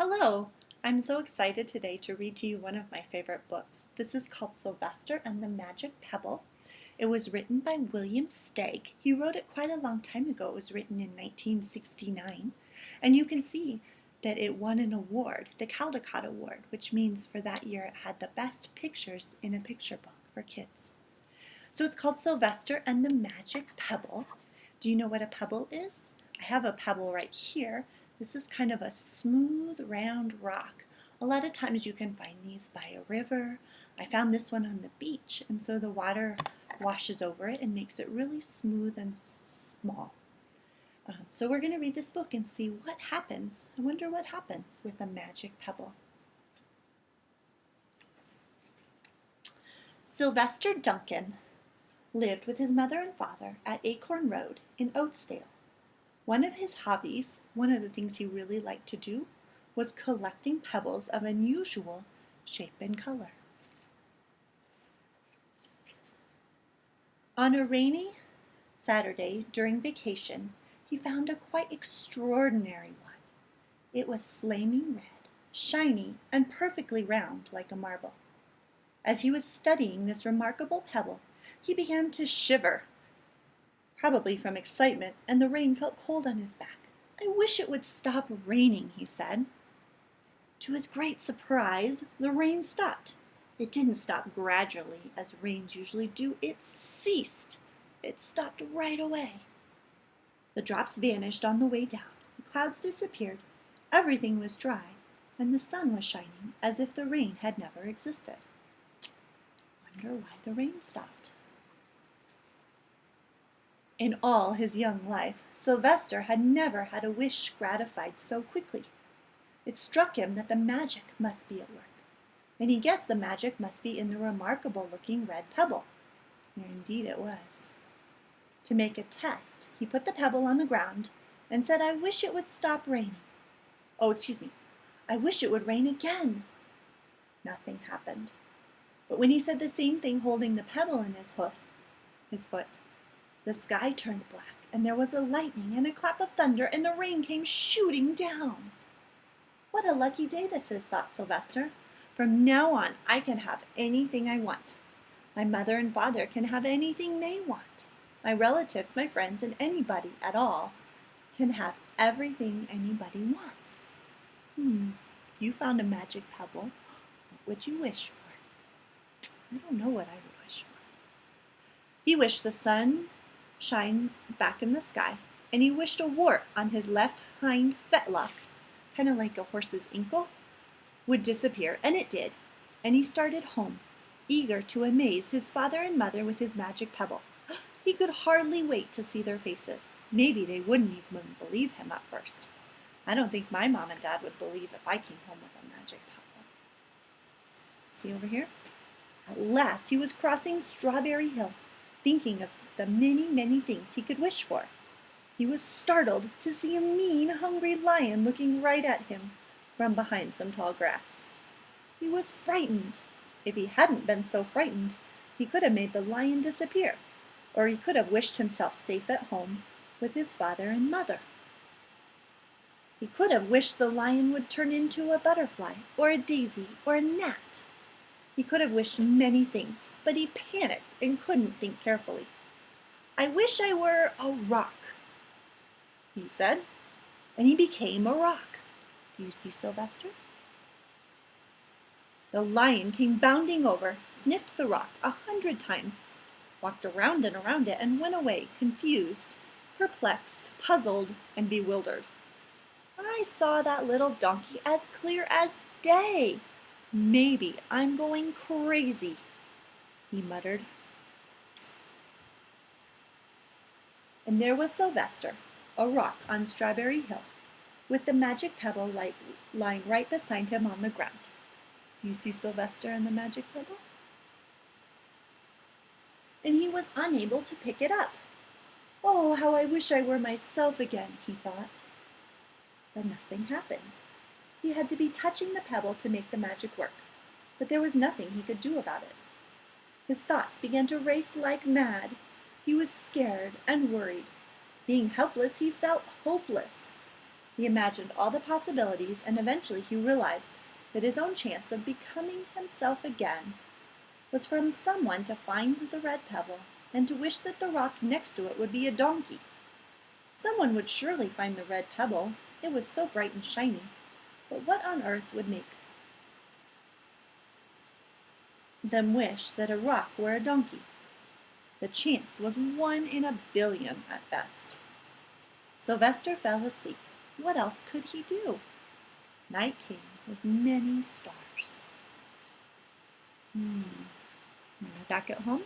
Hello! I'm so excited today to read to you one of my favorite books. This is called Sylvester and the Magic Pebble. It was written by William Steig. He wrote it quite a long time ago. It was written in 1969. And you can see that it won an award, the Caldecott Award, which means for that year it had the best pictures in a picture book for kids. So it's called Sylvester and the Magic Pebble. Do you know what a pebble is? I have a pebble right here. This is kind of a smooth, round rock. A lot of times you can find these by a river. I found this one on the beach, and so the water washes over it and makes it really smooth and small. So we're going to read this book and see what happens. I wonder what happens with a magic pebble. Sylvester Duncan lived with his mother and father at Acorn Road in Oatsdale. One of his hobbies, one of the things he really liked to do, was collecting pebbles of unusual shape and color. On a rainy Saturday during vacation, he found a quite extraordinary one. It was flaming red, shiny, and perfectly round like a marble. As he was studying this remarkable pebble, he began to shiver, probably from excitement, and the rain felt cold on his back. "I wish it would stop raining," he said. To his great surprise, the rain stopped. It didn't stop gradually, as rains usually do. It ceased. It stopped right away. The drops vanished on the way down. The clouds disappeared. Everything was dry, and the sun was shining as if the rain had never existed. Wonder why the rain stopped. In all his young life, Sylvester had never had a wish gratified so quickly. It struck him that the magic must be at work, and he guessed the magic must be in the remarkable-looking red pebble. And indeed it was. To make a test, he put the pebble on the ground and said, "I wish it would stop raining. I wish it would rain again." Nothing happened. But when he said the same thing holding the pebble in his foot, the sky turned black, and there was a lightning and a clap of thunder, and the rain came shooting down. "What a lucky day this is," thought Sylvester. "From now on I can have anything I want. My mother and father can have anything they want. My relatives, my friends, and anybody at all can have everything anybody wants." You found a magic pebble. What would you wish for? I don't know what I would wish for. He wished the sun shine back in the sky, and he wished a wart on his left hind fetlock, kind of like a horse's ankle, would disappear, and it did, and he started home, eager to amaze his father and mother with his magic pebble. He could hardly wait to see their faces. Maybe they wouldn't even believe him at first. I don't think my mom and dad would believe if I came home with a magic pebble. See over here? At last he was crossing Strawberry Hill, thinking of the many, many things he could wish for. He was startled to see a mean, hungry lion looking right at him from behind some tall grass. He was frightened. If he hadn't been so frightened, he could have made the lion disappear, or he could have wished himself safe at home with his father and mother. He could have wished the lion would turn into a butterfly, or a daisy, or a gnat. He could have wished many things, but he panicked and couldn't think carefully. "I wish I were a rock," he said, and he became a rock. Do you see Sylvester? The lion came bounding over, sniffed the rock 100 times, walked around and around it, and went away, confused, perplexed, puzzled, and bewildered. "I saw that little donkey as clear as day. Maybe I'm going crazy," he muttered. And there was Sylvester, a rock on Strawberry Hill, with the magic pebble lying right beside him on the ground. Do you see Sylvester and the magic pebble? And he was unable to pick it up. "Oh, how I wish I were myself again," he thought. But nothing happened. He had to be touching the pebble to make the magic work, but there was nothing he could do about it. His thoughts began to race like mad. He was scared and worried. Being helpless, he felt hopeless. He imagined all the possibilities, and eventually he realized that his own chance of becoming himself again was from someone to find the red pebble and to wish that the rock next to it would be a donkey. Someone would surely find the red pebble. It was so bright and shiny. But what on earth would make them wish that a rock were a donkey? The chance was 1 in a billion at best. Sylvester fell asleep. What else could he do? Night came with many stars. Back at home?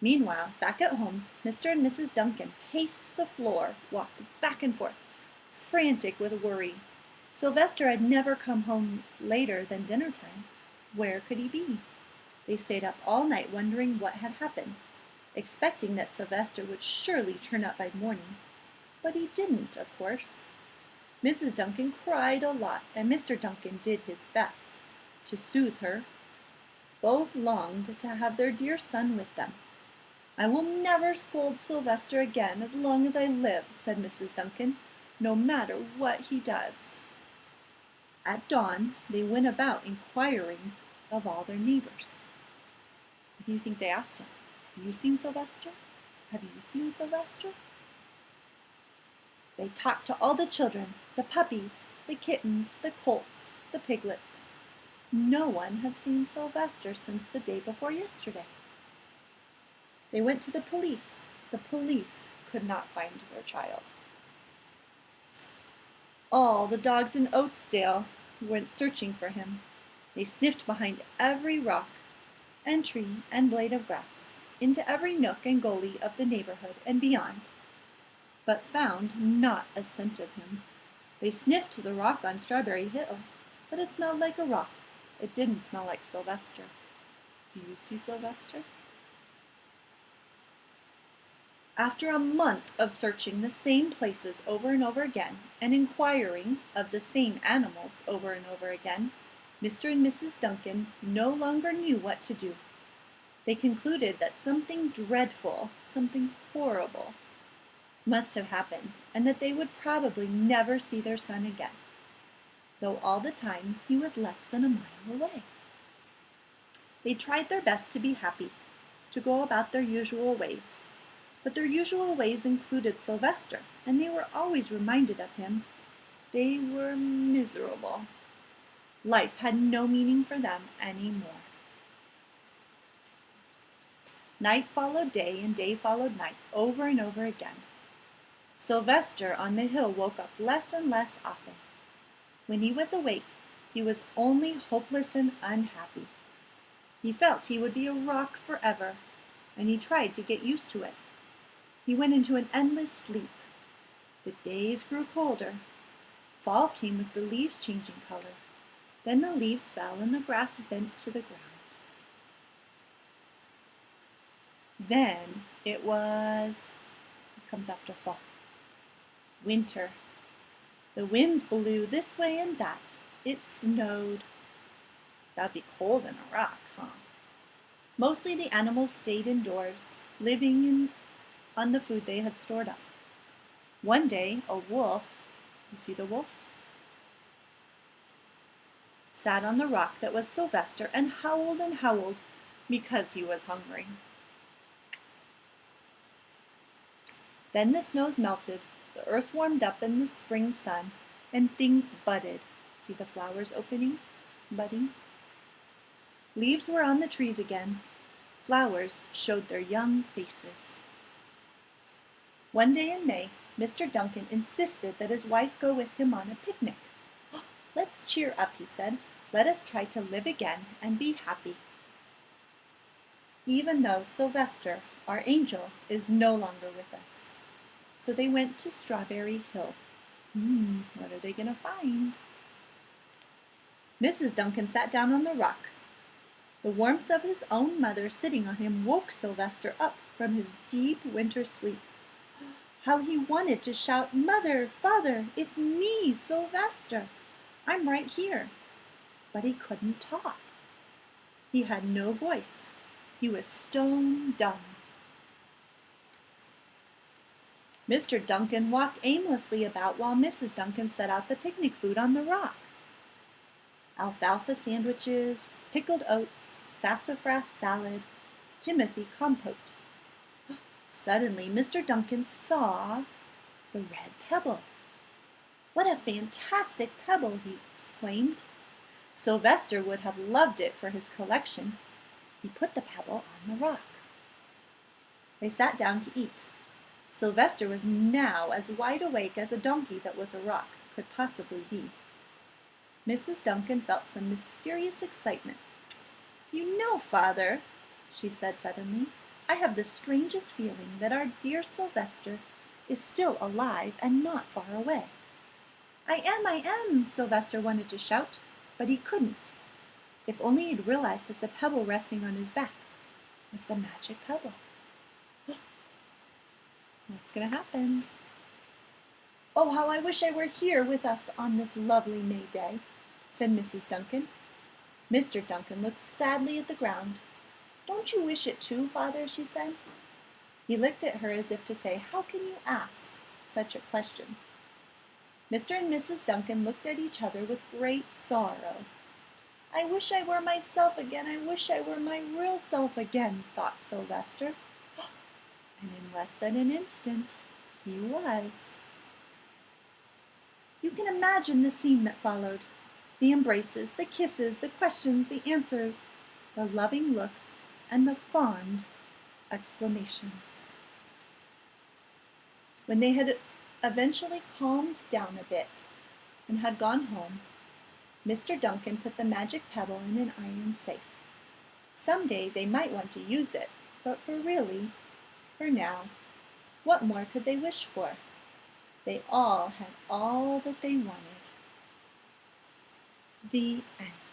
Meanwhile, back at home, Mr. and Mrs. Duncan paced the floor, walked back and forth, frantic with worry. Sylvester had never come home later than dinner time. Where could he be? They stayed up all night wondering what had happened, expecting that Sylvester would surely turn up by morning. But he didn't, of course. Mrs. Duncan cried a lot, and Mr. Duncan did his best to soothe her. Both longed to have their dear son with them. "I will never scold Sylvester again as long as I live," said Mrs. Duncan, "no matter what he does." At dawn, they went about inquiring of all their neighbors. What do you think they asked him? "Have you seen Sylvester? Have you seen Sylvester?" They talked to all the children, the puppies, the kittens, the colts, the piglets. No one had seen Sylvester since the day before yesterday. They went to the police. The police could not find their child. All the dogs in Oatsdale went searching for him. They sniffed behind every rock and tree and blade of grass, into every nook and gully of the neighborhood and beyond, but found not a scent of him. They sniffed the rock on Strawberry Hill, but it smelled like a rock. It didn't smell like Sylvester. Do you see Sylvester? After a month of searching the same places over and over again, and inquiring of the same animals over and over again, Mr. and Mrs. Duncan no longer knew what to do. They concluded that something dreadful, something horrible, must have happened, and that they would probably never see their son again, though all the time he was less than a mile away. They tried their best to be happy, to go about their usual ways, but their usual ways included Sylvester, and they were always reminded of him. They were miserable. Life had no meaning for them any more. Night followed day, and day followed night, over and over again. Sylvester on the hill woke up less and less often. When he was awake, he was only hopeless and unhappy. He felt he would be a rock forever, and he tried to get used to it. He went into an endless sleep. The days grew colder. Fall came with the leaves changing color. Then the leaves fell and the grass bent to the ground. Then it comes after fall. Winter. The winds blew this way and that. It snowed. That'd be cold in a rock, huh? Mostly the animals stayed indoors, living on the food they had stored up. One day, a wolf, you see the wolf? Sat on the rock that was Sylvester and howled because he was hungry. Then the snows melted, the earth warmed up in the spring sun, and things budded. See the flowers budding? Leaves were on the trees again. Flowers showed their young faces. One day in May, Mr. Duncan insisted that his wife go with him on a picnic. "Let's cheer up," he said. "Let us try to live again and be happy, even though Sylvester, our angel, is no longer with us." So they went to Strawberry Hill. What are they going to find? Mrs. Duncan sat down on the rock. The warmth of his own mother sitting on him woke Sylvester up from his deep winter sleep. How he wanted to shout, "Mother, Father, it's me, Sylvester. I'm right here." But he couldn't talk. He had no voice. He was stone dumb. Mr. Duncan walked aimlessly about while Mrs. Duncan set out the picnic food on the rock. Alfalfa sandwiches, pickled oats, sassafras salad, Timothy compote. Suddenly, Mr. Duncan saw the red pebble. "What a fantastic pebble!" he exclaimed. Sylvester would have loved it for his collection. He put the pebble on the rock. They sat down to eat. Sylvester was now as wide awake as a donkey that was a rock could possibly be. Mrs. Duncan felt some mysterious excitement. "You know, Father," she said suddenly, "I have the strangest feeling that our dear Sylvester is still alive and not far away." I am," Sylvester wanted to shout, but he couldn't. If only he'd realized that the pebble resting on his back was the magic pebble. What's going to happen? "Oh, how I wish I were here with us on this lovely May day," said Mrs. Duncan. Mr. Duncan looked sadly at the ground. "Don't you wish it too, Father?" she said. He looked at her as if to say, "How can you ask such a question?" Mr. and Mrs. Duncan looked at each other with great sorrow. "I wish I were myself again. I wish I were my real self again," thought Sylvester. And in less than an instant, he was. You can imagine the scene that followed. The embraces, the kisses, the questions, the answers, the loving looks, and the fond exclamations. When they had eventually calmed down a bit and had gone home, Mr. Duncan put the magic pebble in an iron safe. Someday they might want to use it, but for now, what more could they wish for? They all had all that they wanted. The end.